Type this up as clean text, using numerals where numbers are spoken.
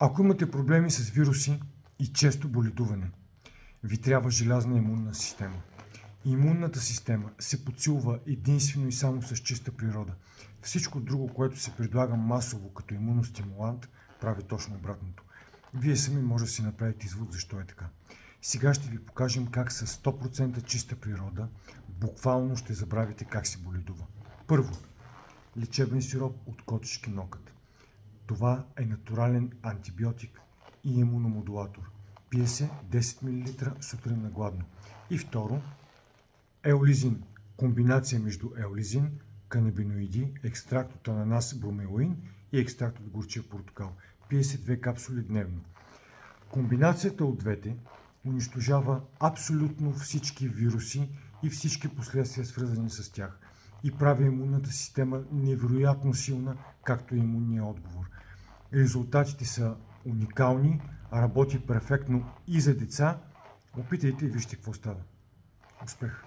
Ако имате проблеми с вируси и често боледуване, ви трябва желязна имунна система. Имунната система се подсилва единствено и само с чиста природа. Всичко друго, което се предлага масово като имуностимулант, прави точно обратното. Вие сами може да си направите извод защо е така. Сега ще ви покажем как с 100% чиста природа буквално ще забравите как се боледува. Първо, лечебен сироп от котешки нокът. Това е натурален антибиотик и имуномодулатор. Пие се 10 мл сутрин на гладно. И второ, еолизин. Комбинация между еолизин, канабиноиди, екстракт от ананас, бромелоин и екстракт от горчив портокал. Пие се 2 капсули дневно. Комбинацията от двете унищожава абсолютно всички вируси и всички последствия, свързани с тях, и прави имунната система невероятно силна, както и имунния отговор. Резултатите са уникални, работи перфектно и за деца. Опитайте и вижте какво става. Успех!